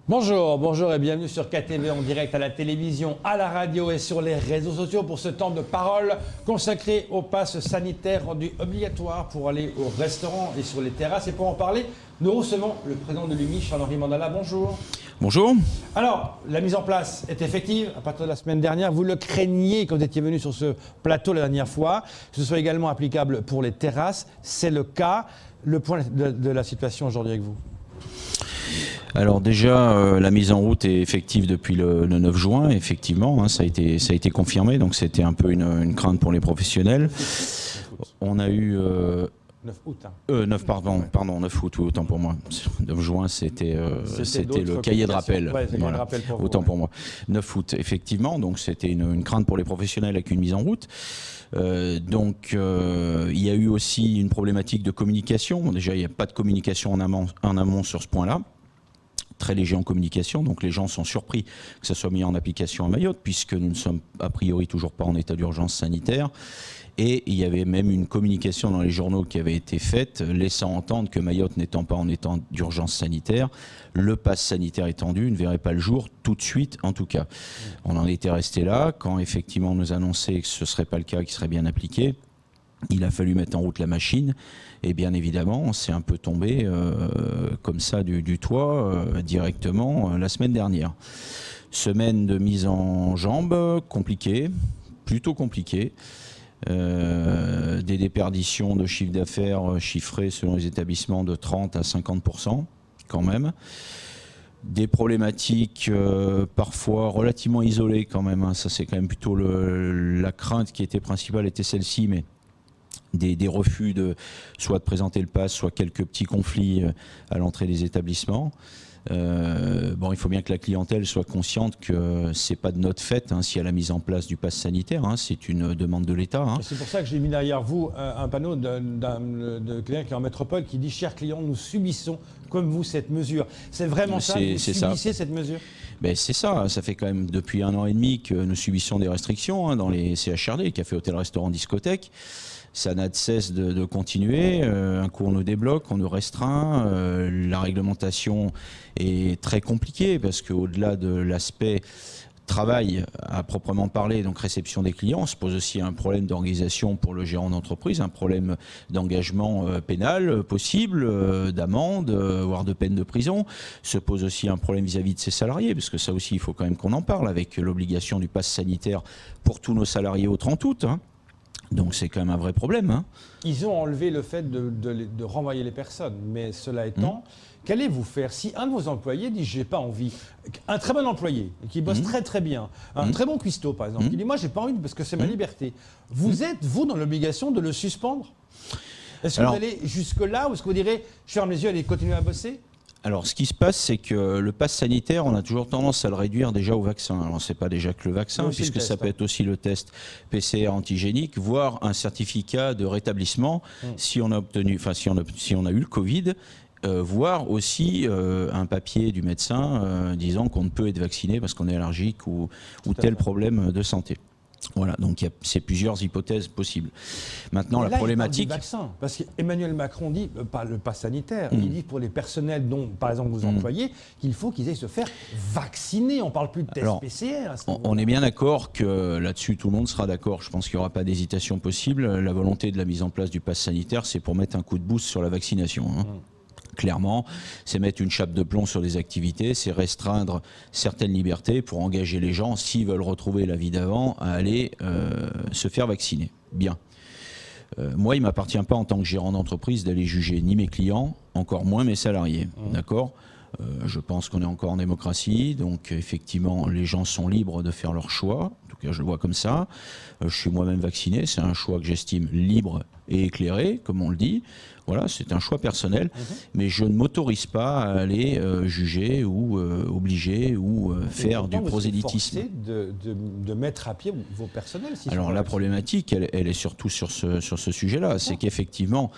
Bonjour et bienvenue sur KTV en direct à la télévision, à la radio et sur les réseaux sociaux pour ce temps de parole consacré au pass sanitaire rendu obligatoire pour aller au restaurant et sur les terrasses. Et pour en parler, nous recevons le président de l'UMI, Charles-Henri Mandala. Bonjour. Bonjour. Alors, la mise en place est effective à partir de la semaine dernière. Vous le craigniez quand vous étiez venu sur ce plateau la dernière fois, que ce soit également applicable pour les terrasses. C'est le cas. Le point de la situation aujourd'hui avec vous? Alors déjà, la mise en route est effective depuis le 9 juin, effectivement, hein, ça a été confirmé, donc c'était un peu une crainte pour les professionnels. On a eu... 9 août. 9 août, oui, autant pour moi. 9 juin, c'était le cahier de rappel. Ouais, voilà. Autant pour moi. 9 août, effectivement, donc c'était une crainte pour les professionnels avec une mise en route. Donc il y a eu aussi une problématique de communication. Bon, déjà, il n'y a pas de communication en amont sur ce point-là. Très léger en communication, donc les gens sont surpris que ça soit mis en application à Mayotte, puisque nous ne sommes a priori toujours pas en état d'urgence sanitaire. Et il y avait même une communication dans les journaux qui avait été faite, laissant entendre que Mayotte n'étant pas en état d'urgence sanitaire, le pass sanitaire étendu ne verrait pas le jour tout de suite, en tout cas. On en était resté là, quand effectivement on nous annonçait que ce ne serait pas le cas, qu'il serait bien appliqué. Il a fallu mettre en route la machine et bien évidemment on s'est un peu tombé comme ça du toit directement la semaine dernière. Semaine de mise en jambe compliquée, plutôt compliquée. Des déperditions de chiffre d'affaires chiffrées selon les établissements de 30 à 50% quand même. Des problématiques parfois relativement isolées quand même, hein. Ça c'est quand même plutôt la crainte qui était principale était celle-ci, mais des refus soit de présenter le pass, soit quelques petits conflits à l'entrée des établissements. Bon, il faut bien que la clientèle soit consciente que c'est pas de notre fait hein, s'il y a la mise en place du pass sanitaire, hein, c'est une demande de l'État. Hein. C'est pour ça que j'ai mis derrière vous un panneau de client qui est en métropole qui dit « Chers clients, nous subissons comme vous cette mesure ». C'est vraiment ça, vous subissez cette mesure? Ben c'est ça, ça fait quand même depuis 1 an et demi que nous subissons des restrictions hein, dans les CHRD, les cafés, hôtels, restaurants, discothèques. Ça n'a de cesse de continuer. Un coup, on nous débloque, on nous restreint. La réglementation est très compliquée parce qu'au-delà de l'aspect travail à proprement parler, donc réception des clients, se pose aussi un problème d'organisation pour le gérant d'entreprise, un problème d'engagement pénal possible, d'amende, voire de peine de prison. Se pose aussi un problème vis-à-vis de ses salariés, parce que ça aussi, il faut quand même qu'on en parle, avec l'obligation du pass sanitaire pour tous nos salariés au 30 août. Hein. Donc c'est quand même un vrai problème. Hein. Ils ont enlevé le fait de renvoyer les personnes, mais cela étant, qu'allez-vous faire si un de vos employés dit « j'ai pas envie », un très bon employé qui bosse très très bien, un très bon cuistot par exemple, qui dit « moi j'ai pas envie parce que c'est ma liberté », vous êtes, vous, dans l'obligation de le suspendre? Est-ce que vous allez jusque-là ou est-ce que vous direz « je ferme les yeux, allez continuer à bosser » ? Alors, ce qui se passe, c'est que le pass sanitaire, on a toujours tendance à le réduire déjà au vaccin. Alors, c'est pas déjà que le vaccin, puisque ça peut être aussi le test PCR antigénique, voire un certificat de rétablissement si on a obtenu, enfin, si on a eu le Covid, voire aussi un papier du médecin disant qu'on ne peut être vacciné parce qu'on est allergique ou tel problème de santé. Voilà, donc c'est plusieurs hypothèses possibles. Maintenant, la problématique... Il parle du vaccin, parce qu'Emmanuel Macron dit, pas le pass sanitaire, il dit pour les personnels dont, par exemple, vous employez, qu'il faut qu'ils aillent se faire vacciner. On ne parle plus de test PCR. On est bien d'accord que là-dessus, tout le monde sera d'accord. Je pense qu'il n'y aura pas d'hésitation possible. La volonté de la mise en place du pass sanitaire, c'est pour mettre un coup de boost sur la vaccination. Hein. Clairement, c'est mettre une chape de plomb sur des activités, c'est restreindre certaines libertés pour engager les gens, s'ils veulent retrouver la vie d'avant, à aller se faire vacciner. Bien. Moi, il ne m'appartient pas en tant que gérant d'entreprise d'aller juger ni mes clients, encore moins mes salariés. D'accord ? Je pense qu'on est encore en démocratie, donc effectivement, les gens sont libres de faire leur choix. En tout cas, je le vois comme ça. Je suis moi-même vacciné, c'est un choix que j'estime libre et éclairé, comme on le dit. Voilà, c'est un choix personnel, mais je ne m'autorise pas à aller juger ou obliger ou faire du prosélytisme. Vous êtes forcé de mettre à pied vos personnels. Alors la problématique, elle est surtout sur ce sujet-là, c'est qu'effectivement,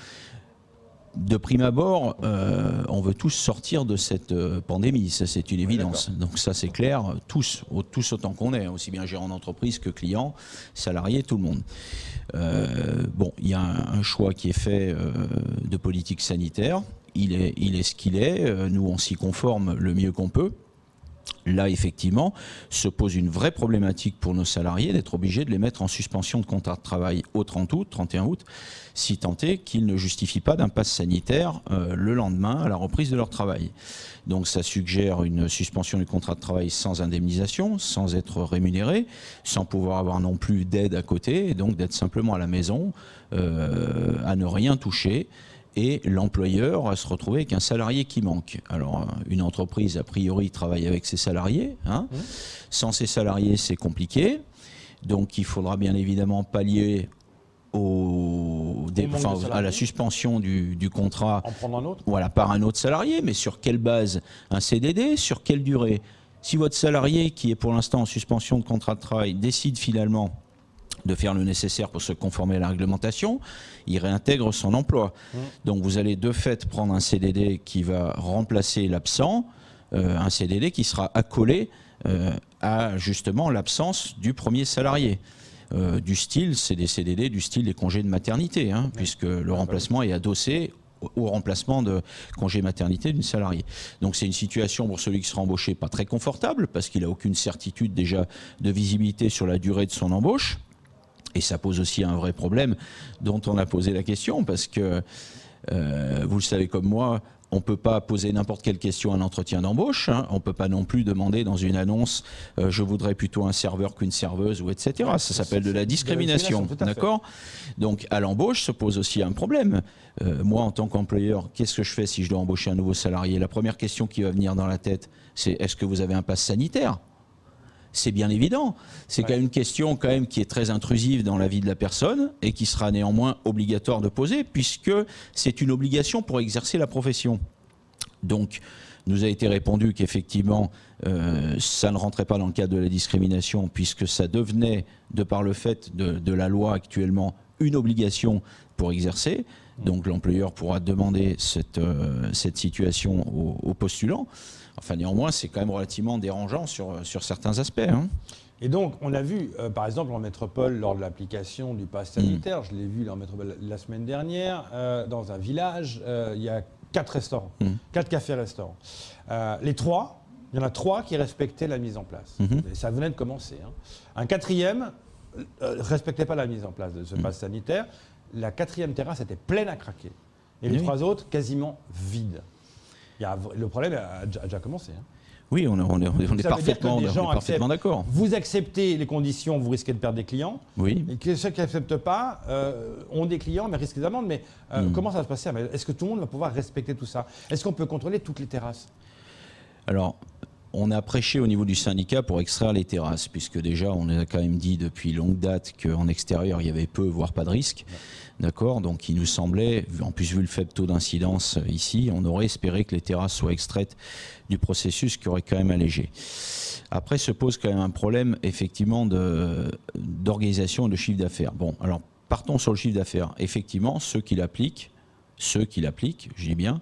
de prime abord, on veut tous sortir de cette pandémie, ça c'est une évidence. Donc ça c'est clair, tous autant qu'on est, aussi bien gérant d'entreprise que client, salarié, tout le monde. Bon, il y a un choix qui est fait de politique sanitaire, il est ce qu'il est, nous on s'y conforme le mieux qu'on peut. Là, effectivement, se pose une vraie problématique pour nos salariés d'être obligés de les mettre en suspension de contrat de travail au 30 août, 31 août, si tant est qu'ils ne justifient pas d'un pass sanitaire le lendemain à la reprise de leur travail. Donc ça suggère une suspension du contrat de travail sans indemnisation, sans être rémunéré, sans pouvoir avoir non plus d'aide à côté, et donc d'être simplement à la maison, à ne rien toucher. Et l'employeur va se retrouver avec un salarié qui manque. Alors, une entreprise, a priori, travaille avec ses salariés. Sans ses salariés, c'est compliqué. Donc, il faudra bien évidemment pallier à la suspension du contrat en prendre un autre. Voilà, par un autre salarié. Mais sur quelle base? Un CDD? Sur quelle durée? Si votre salarié, qui est pour l'instant en suspension de contrat de travail, décide finalement de faire le nécessaire pour se conformer à la réglementation, il réintègre son emploi. Donc vous allez de fait prendre un CDD qui va remplacer l'absent, un CDD qui sera accolé à justement l'absence du premier salarié. Du style, c'est des CDD du style des congés de maternité, puisque le remplacement est adossé au remplacement de congé maternité d'une salariée. Donc c'est une situation pour celui qui sera embauché pas très confortable, parce qu'il n'a aucune certitude déjà de visibilité sur la durée de son embauche. Et ça pose aussi un vrai problème dont on a posé la question, parce que, vous le savez comme moi, on ne peut pas poser n'importe quelle question à un entretien d'embauche. On ne peut pas non plus demander dans une annonce je voudrais plutôt un serveur qu'une serveuse, ou etc. Ça s'appelle de la discrimination. D'accord ? Donc à l'embauche se pose aussi un problème. Moi, en tant qu'employeur, qu'est-ce que je fais si je dois embaucher un nouveau salarié? La première question qui va venir dans la tête, c'est est-ce que vous avez un pass sanitaire? C'est bien évident. C'est quand même une question qui est très intrusive dans la vie de la personne et qui sera néanmoins obligatoire de poser, puisque c'est une obligation pour exercer la profession. Donc, nous a été répondu qu'effectivement, ça ne rentrait pas dans le cadre de la discrimination, puisque ça devenait, de par le fait de la loi actuellement, une obligation pour exercer. Donc l'employeur pourra demander cette situation aux postulants. Enfin, néanmoins, c'est quand même relativement dérangeant sur certains aspects. Et donc, on a vu, par exemple, en métropole, lors de l'application du pass sanitaire, je l'ai vu en métropole la semaine dernière, dans un village, il y a 4 restaurants, 4 cafés-restaurants. Il y en a 3 qui respectaient la mise en place. Et ça venait de commencer. Un 4e ne respectait pas la mise en place de ce pass sanitaire. La 4e terrasse était pleine à craquer. Et les 3 autres, quasiment vides. Le problème a déjà commencé. Oui, on est parfaitement d'accord. Vous acceptez les conditions, vous risquez de perdre des clients. Oui. Et ceux qui n'acceptent pas ont des clients, mais risquent des amendes. Mais comment ça va se passer? Est-ce que tout le monde va pouvoir respecter tout ça? Est-ce qu'on peut contrôler toutes les terrasses? Alors, on a prêché au niveau du syndicat pour extraire les terrasses, puisque déjà, on a quand même dit depuis longue date qu'en extérieur, il y avait peu, voire pas de risque. D'accord, donc il nous semblait, en plus vu le faible taux d'incidence ici, on aurait espéré que les terrasses soient extraites du processus, qui aurait quand même allégé. Après se pose quand même un problème effectivement d'organisation et de chiffre d'affaires. Bon, alors partons sur le chiffre d'affaires. Effectivement, ceux qui l'appliquent, je dis bien,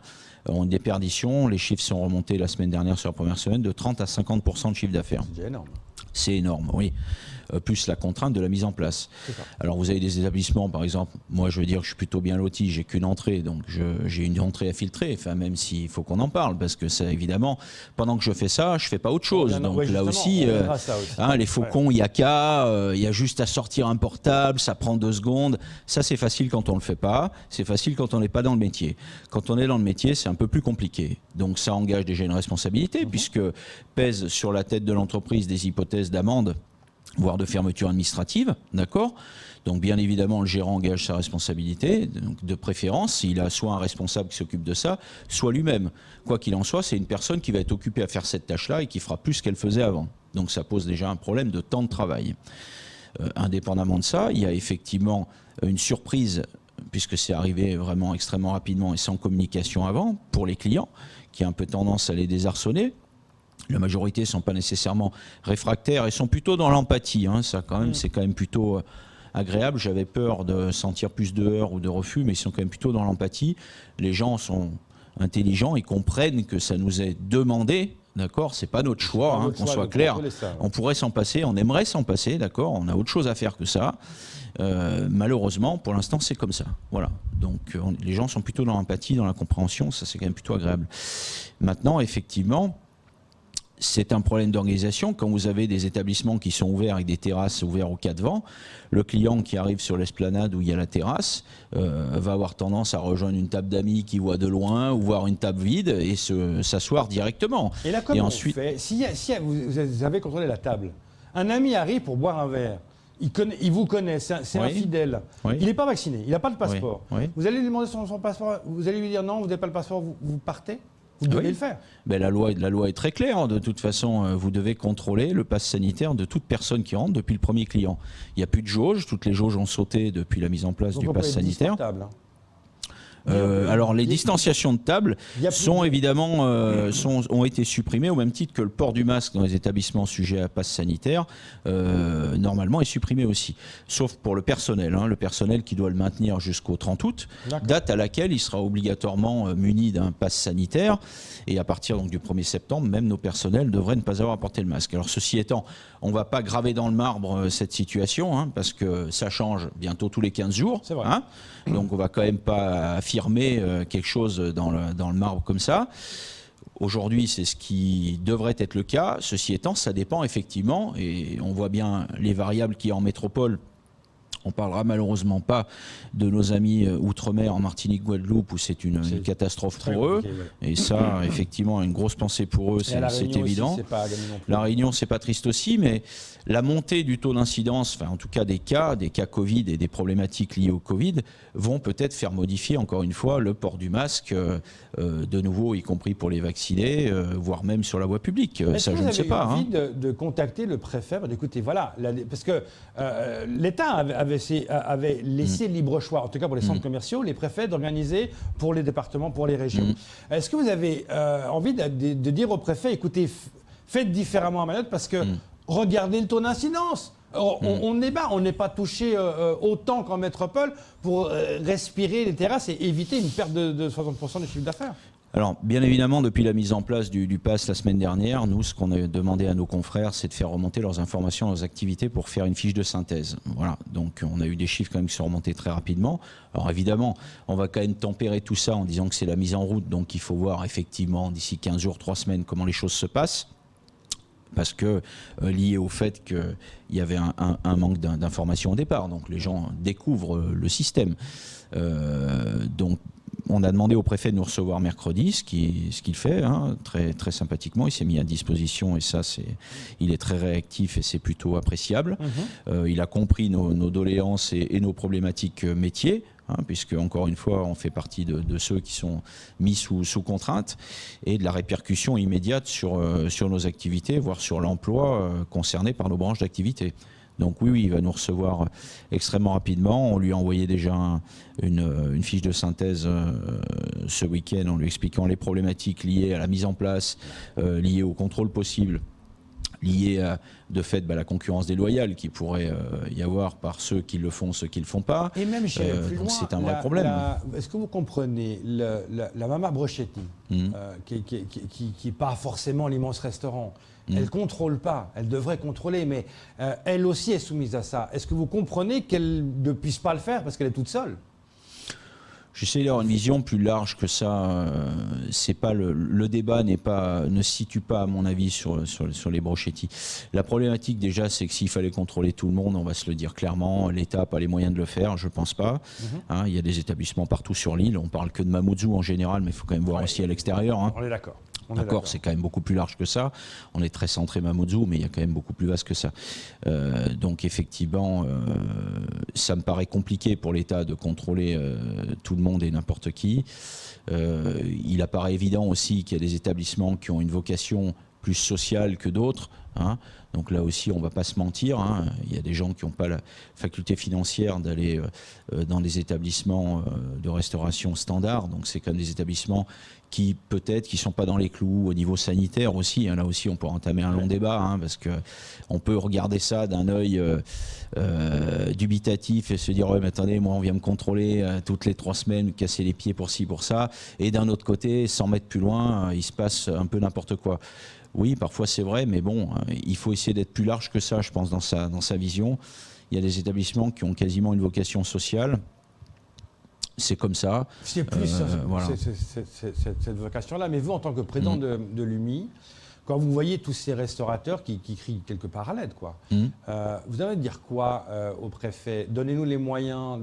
ont des perditions. Les chiffres sont remontés la semaine dernière sur la première semaine de 30 à 50% de chiffre d'affaires. C'est déjà énorme. C'est énorme, oui. Plus la contrainte de la mise en place. Alors vous avez des établissements, par exemple, moi je veux dire que je suis plutôt bien loti, j'ai qu'une entrée, donc j'ai une entrée à filtrer, enfin même s'il faut qu'on en parle, parce que ça évidemment, pendant que je fais ça, je fais pas autre chose. Donc là aussi, les faucons, il y a qu'à, il y a juste à sortir un portable, ça prend 2 secondes. Ça c'est facile quand on le fait pas, c'est facile quand on n'est pas dans le métier. Quand on est dans le métier, c'est un peu plus compliqué. Donc ça engage déjà une responsabilité, puisque pèse sur la tête de l'entreprise des hypothèses d'amende, voire de fermeture administrative, d'accord? Donc bien évidemment, le gérant engage sa responsabilité, donc de préférence, il a soit un responsable qui s'occupe de ça, soit lui-même. Quoi qu'il en soit, c'est une personne qui va être occupée à faire cette tâche-là et qui fera plus qu'elle faisait avant. Donc ça pose déjà un problème de temps de travail. Indépendamment de ça, il y a effectivement une surprise, puisque c'est arrivé vraiment extrêmement rapidement et sans communication avant, pour les clients, qui a un peu tendance à les désarçonner. La majorité ne sont pas nécessairement réfractaires et sont plutôt dans l'empathie. Ça, quand même, c'est quand même plutôt agréable. J'avais peur de sentir plus de heurts ou de refus, mais ils sont quand même plutôt dans l'empathie. Les gens sont intelligents, ils comprennent que ça nous est demandé. D'accord, c'est pas notre choix, qu'on soit clair. On pourrait s'en passer, on aimerait s'en passer, d'accord. On a autre chose à faire que ça. Malheureusement, pour l'instant, c'est comme ça. Voilà. Donc, les gens sont plutôt dans l'empathie, dans la compréhension. Ça, c'est quand même plutôt agréable. Maintenant, effectivement, c'est un problème d'organisation. Quand vous avez des établissements qui sont ouverts avec des terrasses ouvertes aux quatre vents, le client qui arrive sur l'esplanade où il y a la terrasse va avoir tendance à rejoindre une table d'amis qui voit de loin ou voir une table vide et s'asseoir directement. Et là, comment ensuite, on fait si vous avez contrôlé la table, un ami arrive pour boire un verre. Il vous connaît, c'est un fidèle. Oui. Il n'est pas vacciné, il n'a pas de passeport. Oui. Vous allez lui demander son passeport, vous allez lui dire non, vous n'avez pas le passeport, vous partez. Vous devez le faire. Ben, la loi est très claire. De toute façon, vous devez contrôler le pass sanitaire de toute personne qui rentre depuis le premier client. Il n'y a plus de jauge. Toutes les jauges ont sauté depuis la mise en place du pass sanitaire. Alors les distanciations de table sont évidemment ont été supprimées au même titre que le port du masque dans les établissements sujets à passe sanitaire normalement est supprimé aussi, sauf pour le personnel, le personnel qui doit le maintenir jusqu'au 30 août, date à laquelle il sera obligatoirement muni d'un pass sanitaire, et à partir donc du 1er septembre, même nos personnels devraient ne pas avoir à porter le masque. Alors ceci étant, on ne va pas graver dans le marbre cette situation, parce que ça change bientôt tous les 15 jours. C'est vrai. Donc on ne va quand même pas affirmer quelque chose dans le marbre comme ça. Aujourd'hui, c'est ce qui devrait être le cas. Ceci étant, ça dépend effectivement, et on voit bien les variables qu'il y a en métropole. On ne parlera malheureusement pas de nos amis outre-mer en Martinique, Guadeloupe, où c'est une catastrophe pour eux. Et ça, effectivement, une grosse pensée pour eux, c'est évident. La Réunion, c'est pas triste aussi, mais la montée du taux d'incidence, enfin en tout cas des cas Covid et des problématiques liées au Covid, vont peut-être faire modifier encore une fois le port du masque, de nouveau, y compris pour les vaccinés, voire même sur la voie publique. Ça, je ne sais pas. Est-ce que vous avez envie de contacter le préfet, d'écouter, voilà, parce que l'État avait laissé libre choix, en tout cas pour les centres commerciaux, les préfets d'organiser pour les départements, pour les régions. Est-ce que vous avez envie de dire au préfet, écoutez, faites différemment à Mayotte parce que regardez le taux d'incidence. On est bas, on n'est pas touché autant qu'en métropole pour respirer les terrasses et éviter une perte de 60% du chiffre d'affaires. Alors, bien évidemment, depuis la mise en place du pass la semaine dernière, nous, ce qu'on a demandé à nos confrères, c'est de faire remonter leurs informations, leurs activités pour faire une fiche de synthèse. Voilà. Donc, on a eu des chiffres quand même qui sont remontés très rapidement. Alors, évidemment, on va quand même tempérer tout ça en disant que c'est la mise en route. Donc, il faut voir effectivement, d'ici 15 jours, 3 semaines, comment les choses se passent. Parce que lié au fait qu'il y avait un manque d'informations au départ. Donc, les gens découvrent le système. Donc, on a demandé au préfet de nous recevoir mercredi, ce qu'il fait, très, très sympathiquement. Il s'est mis à disposition et ça, il est très réactif et c'est plutôt appréciable. Il a compris nos doléances et nos problématiques métiers, puisque, encore une fois, on fait partie de ceux qui sont mis sous contrainte, et de la répercussion immédiate sur nos activités, voire sur l'emploi concerné par nos branches d'activité. Donc oui, il va nous recevoir extrêmement rapidement. On lui a envoyé déjà une fiche de synthèse ce week-end en lui expliquant les problématiques liées à la mise en place, liées au contrôle possible, liées à, de fait, la concurrence déloyale qui pourrait y avoir par ceux qui le font, ceux qui ne le font pas. Et même chez donc c'est un vrai problème. Est-ce que vous comprenez la Mama Brochetti, qui n'est pas forcément l'immense restaurant, elle ne contrôle pas, elle devrait contrôler, mais elle aussi est soumise à ça. Est-ce que vous comprenez qu'elle ne puisse pas le faire parce qu'elle est toute seule ? J'essaie d'avoir une vision plus large que ça. C'est pas le débat ne se situe pas, à mon avis, sur les brochetti. La problématique déjà, c'est que s'il fallait contrôler tout le monde, on va se le dire clairement, l'État n'a pas les moyens de le faire, je pense pas. Il y a des établissements partout sur l'île. On parle que de Mamoudzou en général, mais il faut quand même voir aussi à l'extérieur. On est d'accord. D'accord, c'est quand même beaucoup plus large que ça. On est très centré Mamoudzou, mais il y a quand même beaucoup plus vaste que ça. Donc effectivement, ça me paraît compliqué pour l'État de contrôler tout le monde et n'importe qui. Il apparaît évident aussi qu'il y a des établissements qui ont une vocation plus sociale que d'autres. Donc là aussi, on ne va pas se mentir. Il y a des gens qui n'ont pas la faculté financière d'aller dans des établissements de restauration standard. Donc c'est comme des établissements qui peut-être qui ne sont pas dans les clous au niveau sanitaire aussi. Là aussi, on peut entamer un long débat parce qu'on peut regarder ça d'un œil dubitatif et se dire ouais, mais attendez, moi on vient me contrôler toutes les 3 semaines, me casser les pieds pour ci, pour ça. Et d'un autre côté, 100 mètres plus loin, il se passe un peu n'importe quoi. Oui, parfois c'est vrai, mais bon, il faut essayer d'être plus large que ça, je pense, dans sa vision. Il y a des établissements qui ont quasiment une vocation sociale. C'est comme ça. C'est plus voilà. cette vocation-là. Mais vous, en tant que président de l'UMI, quand vous voyez tous ces restaurateurs qui crient quelque part à l'aide, quoi. Vous allez dire quoi au préfet? Donnez-nous les moyens,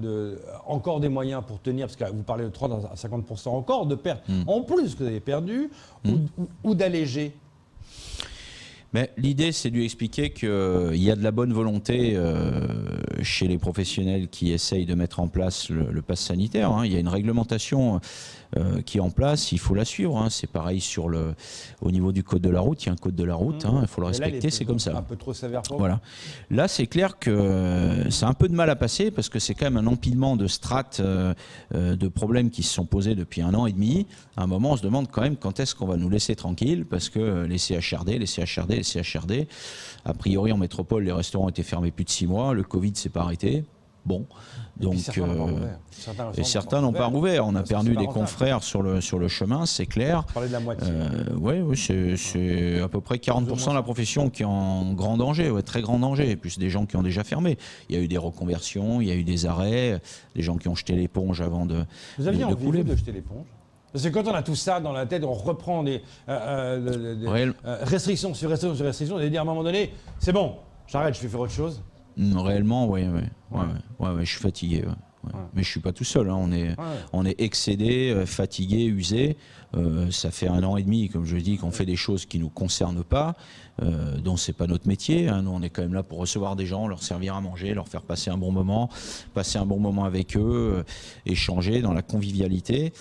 encore des moyens pour tenir, parce que vous parlez de 30 à 50% encore de pertes, en plus que vous avez perdu, ou d'alléger. Mais l'idée, c'est de lui expliquer qu'il y a de la bonne volonté chez les professionnels qui essayent de mettre en place le pass sanitaire. Il y a une réglementation qui est en place, il faut la suivre. C'est pareil au niveau du code de la route, il y a un code de la route, il faut le respecter, c'est comme ça. Un peu trop sévère pour voilà. Là, c'est clair que c'est un peu de mal à passer parce que c'est quand même un empilement de strates de problèmes qui se sont posés depuis 1 an et demi. À un moment, on se demande quand même quand est-ce qu'on va nous laisser tranquille parce que les CHRD, a priori en métropole, les restaurants étaient fermés plus de 6 mois, le Covid s'est pas arrêté. Bon, donc certains n'ont pas rouvert. On a perdu des confrères sur le chemin, c'est clair. Vous parlez de la moitié. Oui, c'est à peu près 40% de la profession qui est en grand danger, très grand danger, et plus des gens qui ont déjà fermé. Il y a eu des reconversions, il y a eu des arrêts, des gens qui ont jeté l'éponge avant de couler. Vous aviez envie de jeter l'éponge? Parce que quand on a tout ça dans la tête, on reprend des restrictions sur restrictions sur restrictions, on va dire à un moment donné, c'est bon, j'arrête, je vais faire autre chose. Réellement, oui. Je suis fatigué. Mais je suis pas tout seul. On est excédé, fatigué, usé. Ça fait 1 an et demi, comme je dis, qu'on fait des choses qui nous concernent pas, dont c'est pas notre métier. Nous, on est quand même là pour recevoir des gens, leur servir à manger, leur faire passer un bon moment avec eux, échanger dans la convivialité.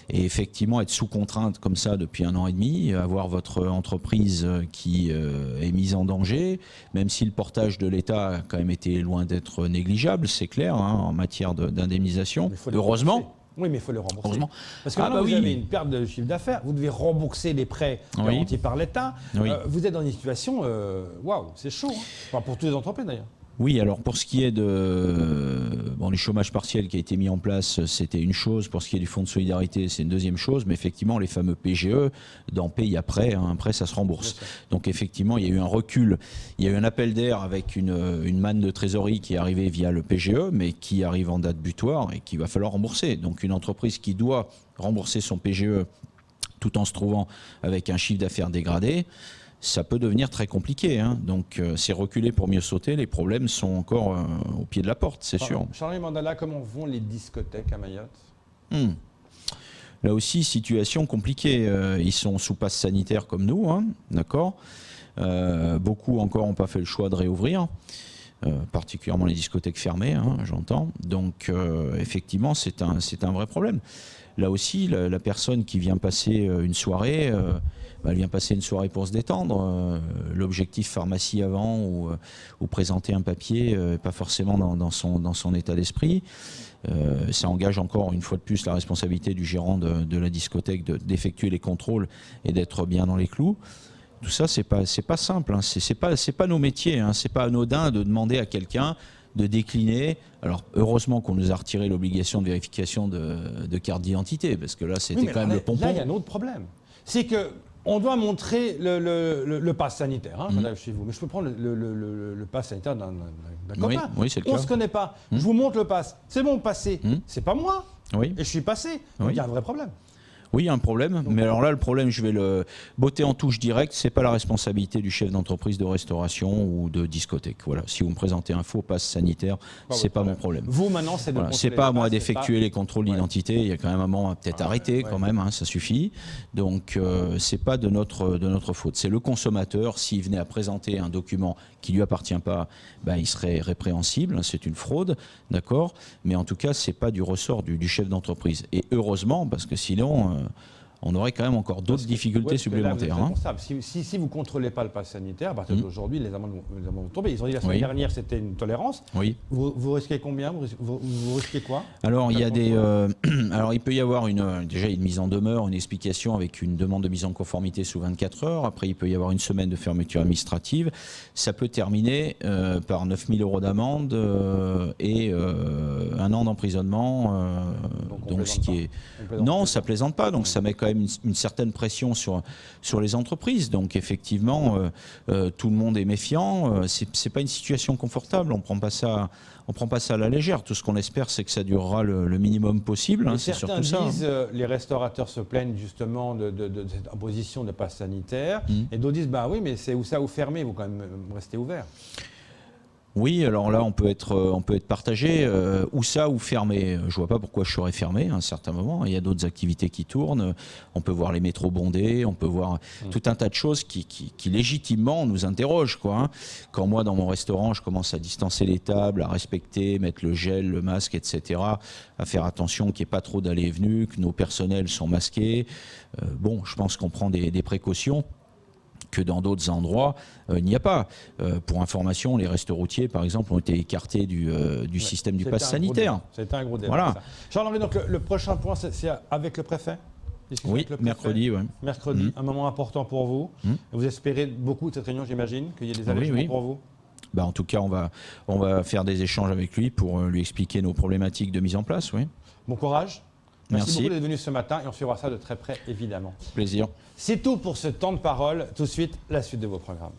Et effectivement, être sous contrainte comme ça depuis 1 an et demi, avoir votre entreprise qui est mise en danger, même si le portage de l'État a quand même été loin d'être négligeable, c'est clair, en matière d'indemnisation. Heureusement. Oui, mais il faut le rembourser. Parce que vous avez une perte de chiffre d'affaires, vous devez rembourser les prêts garantis par l'État. Vous êtes dans une situation, waouh, c'est chaud. Enfin, pour toutes les entreprises d'ailleurs. Oui, alors pour ce qui est du chômage partiel qui a été mis en place, c'était une chose. Pour ce qui est du fonds de solidarité, c'est une deuxième chose. Mais effectivement, les fameux PGE, dans paye après, après ça se rembourse. Donc effectivement, il y a eu un recul. Il y a eu un appel d'air avec une manne de trésorerie qui est arrivée via le PGE, mais qui arrive en date butoir et qu'il va falloir rembourser. Donc une entreprise qui doit rembourser son PGE tout en se trouvant avec un chiffre d'affaires dégradé, ça peut devenir très compliqué. Donc c'est reculer pour mieux sauter. Les problèmes sont encore au pied de la porte, c'est sûr. Charlie Mandala, comment vont les discothèques à Mayotte? Là aussi, situation compliquée. Ils sont sous passe sanitaire comme nous, d'accord. Beaucoup encore n'ont pas fait le choix de réouvrir. Particulièrement les discothèques fermées, j'entends. Donc effectivement, c'est un vrai problème. Là aussi, la personne qui vient passer une soirée, elle vient passer une soirée pour se détendre. L'objectif pharmacie avant ou présenter un papier, pas forcément dans son état d'esprit. Ça engage encore une fois de plus la responsabilité du gérant de la discothèque d'effectuer les contrôles et d'être bien dans les clous. Tout ça, c'est pas simple. C'est pas nos métiers. C'est pas anodin de demander à quelqu'un de décliner. Alors, heureusement qu'on nous a retiré l'obligation de vérification de carte d'identité, parce que là, c'était quand même le pompon. Là, il y a un autre problème. C'est qu'on doit montrer le pass sanitaire, chez vous. Mais je peux prendre le pass sanitaire d'un copain. Oui, c'est le cas. On ne se connaît pas. Je vous montre le pass. C'est bon, passé. C'est pas moi. Oui. Et je suis passé. Donc, il y a un vrai problème. Oui, il y a un problème. Mais alors là, le problème, je vais le botter en touche directe, c'est pas la responsabilité du chef d'entreprise de restauration ou de discothèque. Voilà. Si vous me présentez un faux pass sanitaire, c'est pas mon problème. Vous, maintenant, c'est de contrôler. C'est pas à moi d'effectuer les contrôles d'identité. Il y a quand même un moment à peut-être arrêter quand même, ça suffit. Donc, c'est pas de notre faute. C'est le consommateur. S'il venait à présenter un document qui lui appartient pas, il serait répréhensible. C'est une fraude, d'accord. Mais en tout cas, c'est pas du ressort du chef d'entreprise. Et heureusement, parce que sinon, on aurait quand même encore d'autres difficultés supplémentaires. Si vous ne contrôlez pas le pass sanitaire, à partir d'aujourd'hui, les amendes vont tomber. Ils ont dit la semaine dernière c'était une tolérance. Oui. Vous risquez combien? Vous risquez quoi? Alors, il y a alors, il peut y avoir déjà une mise en demeure, une explication avec une demande de mise en conformité sous 24 heures. Après, il peut y avoir une semaine de fermeture administrative. Ça peut terminer par 9 000 € d'amende et 1 an d'emprisonnement. Donc ce qui est... Non, ça plaisante pas. Donc ça met quand quand même une certaine pression sur les entreprises. Donc effectivement, tout le monde est méfiant. C'est pas une situation confortable. On prend pas ça à la légère. Tout ce qu'on espère, c'est que ça durera le minimum possible. Hein, c'est certains surtout disent, ça. les restaurateurs se plaignent justement de cette imposition de passe sanitaire, et d'autres disent, bah oui, mais c'est où ça ou fermé, vous quand même rester ouvert. Oui, alors là, on peut être partagé, ou ça, ou fermé. Je vois pas pourquoi je serais fermé à un certain moment. Il y a d'autres activités qui tournent. On peut voir les métros bondés, on peut voir tout un tas de choses qui légitimement nous interrogent, quoi, hein. Quand moi, dans mon restaurant, je commence à distancer les tables, à respecter, mettre le gel, le masque, etc., à faire attention qu'il n'y ait pas trop d'allées et venues, que nos personnels sont masqués. Bon, je pense qu'on prend des précautions que dans d'autres endroits, il n'y a pas. Pour information, les restos routiers, par exemple, ont été écartés du système du pass sanitaire. C'était un gros débat. Voilà. Charles-Henri, donc le prochain point, c'est avec le préfet? Oui, avec le préfet. mercredi. Ouais. Mercredi, un moment important pour vous. Vous espérez beaucoup de cette réunion, j'imagine, qu'il y ait des allégements pour vous? Bah, en tout cas, on va faire des échanges avec lui pour lui expliquer nos problématiques de mise en place. Oui. Bon courage. Merci beaucoup d'être venu ce matin et on suivra ça de très près, évidemment. Plaisir. C'est tout pour ce temps de parole. Tout de suite, la suite de vos programmes.